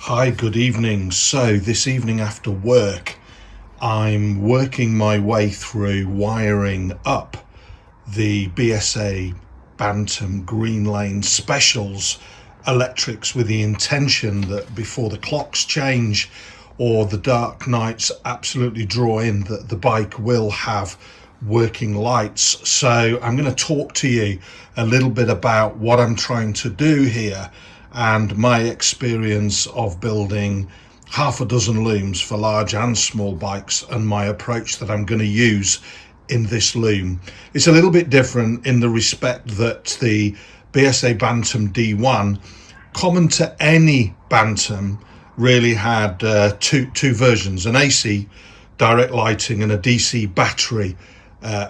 Hi, good evening. So this evening after work, I'm working my way through wiring up the BSA Bantam Green Lane Specials electrics with the intention that before the clocks change or the dark nights absolutely draw in, that the bike will have working lights. So I'm going to talk to you a little bit about what I'm trying to do here and my experience of building half a dozen looms for large and small bikes, and my approach that I'm going to use in this loom. It's a little bit different in the respect that the BSA Bantam D1, common to any Bantam, really had two versions, an AC direct lighting and a DC battery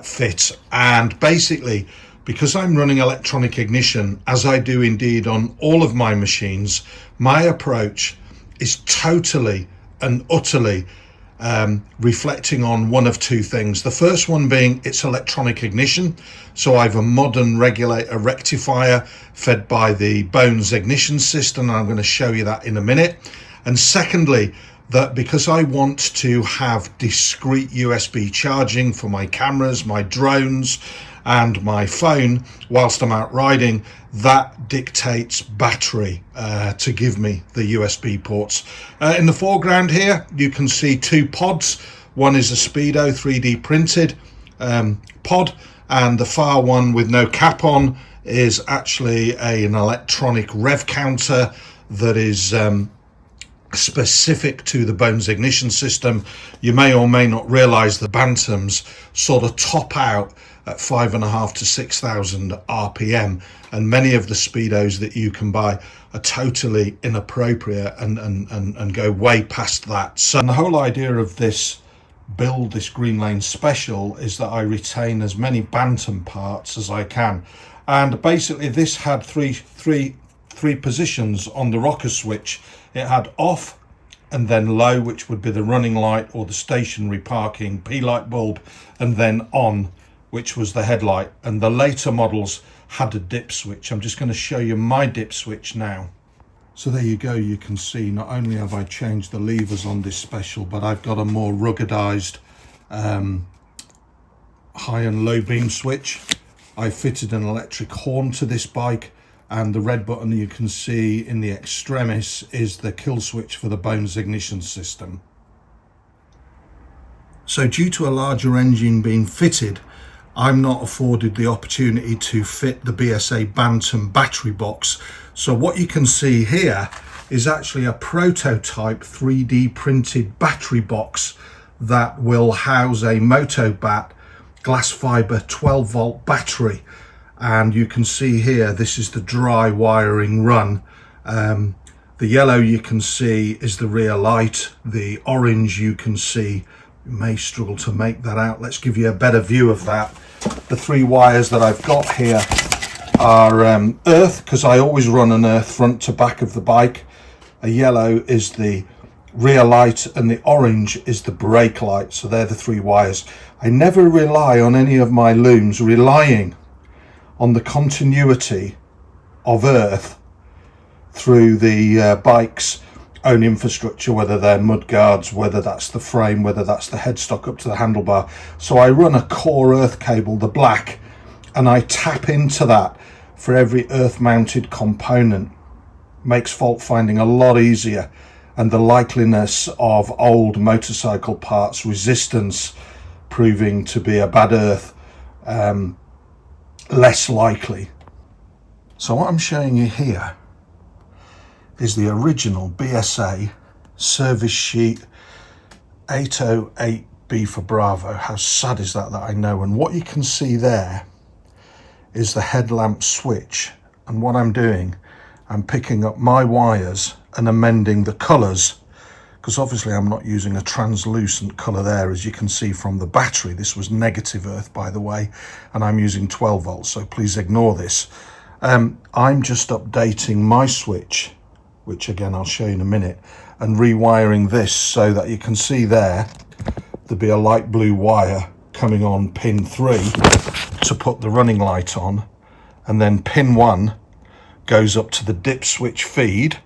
fit. And basically, because I'm running electronic ignition, as I do indeed on all of my machines, my approach is totally and utterly reflecting on one of two things. The first one being it's electronic ignition. So I have a modern regulator rectifier fed by the Bones ignition system. And I'm going to show you that in a minute. And secondly, that because I want to have discrete USB charging for my cameras, my drones, and my phone whilst I'm out riding, that dictates battery to give me the USB ports. In the foreground here, you can see two pods. One is a Speedo 3D printed pod, and the far one with no cap on is actually an electronic rev counter that is specific to the Bones ignition system. You may or may not realize the Bantams sort of top out at 5,500 to 6,000 RPM, and many of the Speedos that you can buy are totally inappropriate and go way past that. So the whole idea of this build, this Green Lane Special, is that I retain as many Bantam parts as I can. And basically this had three positions on the rocker switch. It had off and then low, which would be the running light or the stationary parking P light bulb, and then on, which was the headlight. And the later models had a dip switch. I'm just going to show you my dip switch now. So there you go. You can see not only have I changed the levers on this Special, but I've got a more ruggedized high and low beam switch. I fitted an electric horn to this bike, and the red button you can see in the extremis is the kill switch for the Bones ignition system. So due to a larger engine being fitted, I'm not afforded the opportunity to fit the BSA Bantam battery box. So what you can see here is actually a prototype 3D printed battery box that will house a Motobat glass fiber 12 volt battery. And you can see here, this is the dry wiring run. The yellow you can see is the rear light. The orange you can see, you may struggle to make that out. Let's give you a better view of that. The three wires that I've got here are earth, because I always run an earth front to back of the bike. A yellow is the rear light and the orange is the brake light. So they're the three wires. I never rely on any of my looms relying on the continuity of earth through the bike's own infrastructure, whether they're mud guards, whether that's the frame, whether that's the headstock up to the handlebar. So I run a core earth cable, the black, and I tap into that for every earth mounted component. Makes fault finding a lot easier, and the likeliness of old motorcycle parts resistance proving to be a bad earth less likely. So what I'm showing you here is the original BSA service sheet 808B for Bravo. How sad is that I know. And what you can see there is the headlamp switch. And what I'm doing, I'm picking up my wires and amending the colours, because obviously I'm not using a translucent colour there, as you can see from the battery. This was negative earth, by the way, and I'm using 12 volts, so please ignore this. I'm just updating my switch, which again I'll show you in a minute, and rewiring this so that you can see there there'll be a light blue wire coming on pin 3 to put the running light on, and then pin 1 goes up to the dip switch feed,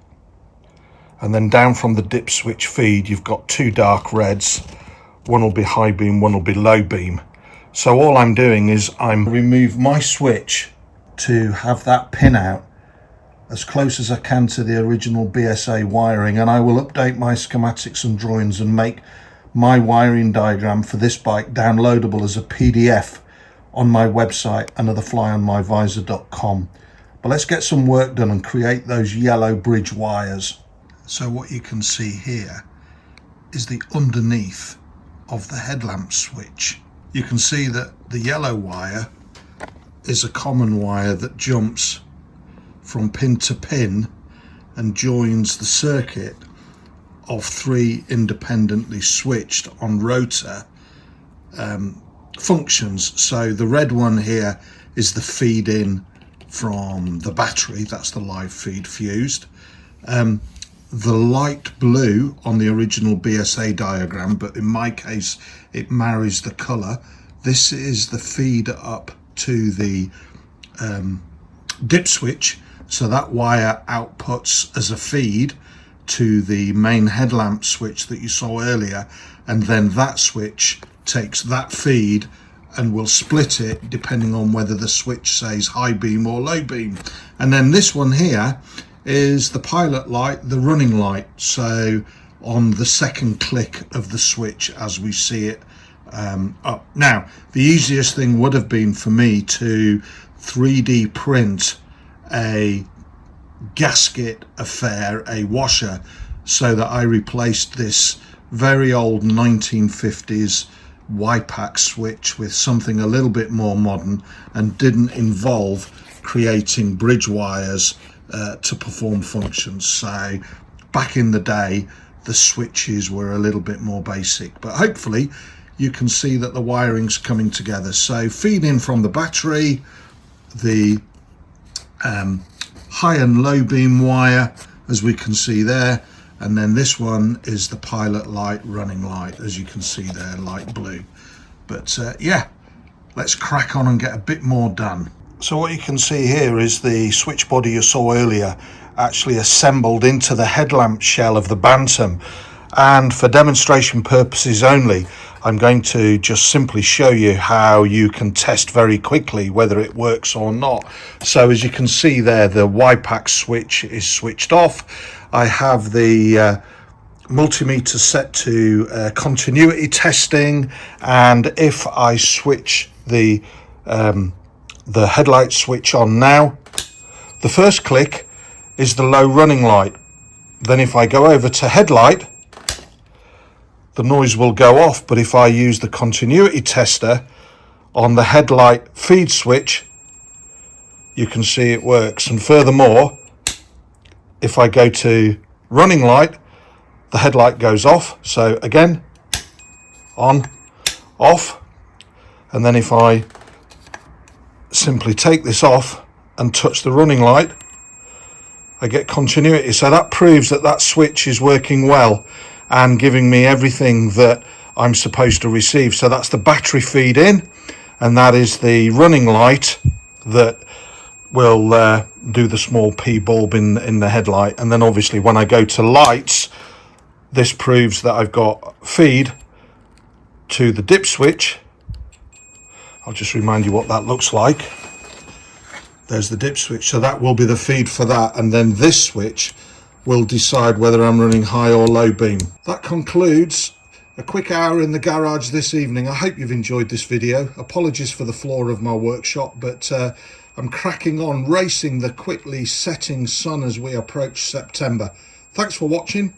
And then down from the dip switch feed, you've got two dark reds. One will be high beam, one will be low beam. So all I'm doing is I'm remove my switch to have that pin out as close as I can to the original BSA wiring, and I will update my schematics and drawings and make my wiring diagram for this bike downloadable as a PDF on my website, anotherflyonmyvisor.com. But let's get some work done and create those yellow bridge wires. So what you can see here is the underneath of the headlamp switch. You can see that the yellow wire is a common wire that jumps from pin to pin and joins the circuit of three independently switched on rotor functions. So the red one here is the feed in from the battery, that's the live feed fused. The light blue on the original BSA diagram, but in my case it marries the colour. This is the feed up to the dip switch, so that wire outputs as a feed to the main headlamp switch that you saw earlier, and then that switch takes that feed and will split it depending on whether the switch says high beam or low beam. And then this one here is the pilot light, the running light, so on the second click of the switch as we see it up. Now the easiest thing would have been for me to 3D print a gasket affair, a washer, so that I replaced this very old 1950s YPAC switch with something a little bit more modern and didn't involve creating bridge wires to perform functions. So back in the day the switches were a little bit more basic, but hopefully you can see that the wiring's coming together. So feed in from the battery, the high and low beam wire as we can see there, and then this one is the pilot light, running light, as you can see there, light blue. But yeah, let's crack on and get a bit more done. So what you can see here is the switch body you saw earlier actually assembled into the headlamp shell of the Bantam, and for demonstration purposes only I'm going to just simply show you how you can test very quickly whether it works or not. So as you can see there, the YPAC switch is switched off. I have the multimeter set to continuity testing, and if I switch the headlight switch on now, the first click is the low running light. Then if I go over to headlight, the noise will go off, but if I use the continuity tester on the headlight feed switch, you can see it works. And furthermore, if I go to running light, the headlight goes off. So again, on, off, and then if I simply take this off and touch the running light, I get continuity. So that proves that that switch is working well and giving me everything that I'm supposed to receive. So that's the battery feed in, and that is the running light that will do the small P bulb in the headlight. And then obviously when I go to lights, this proves that I've got feed to the dip switch. I'll just remind you what that looks like. There's the dip switch, so that will be the feed for that, and then this switch will decide whether I'm running high or low beam. That concludes a quick hour in the garage this evening. I hope you've enjoyed this video. Apologies for the floor of my workshop, but I'm cracking on racing the quickly setting sun as we approach September. Thanks for watching.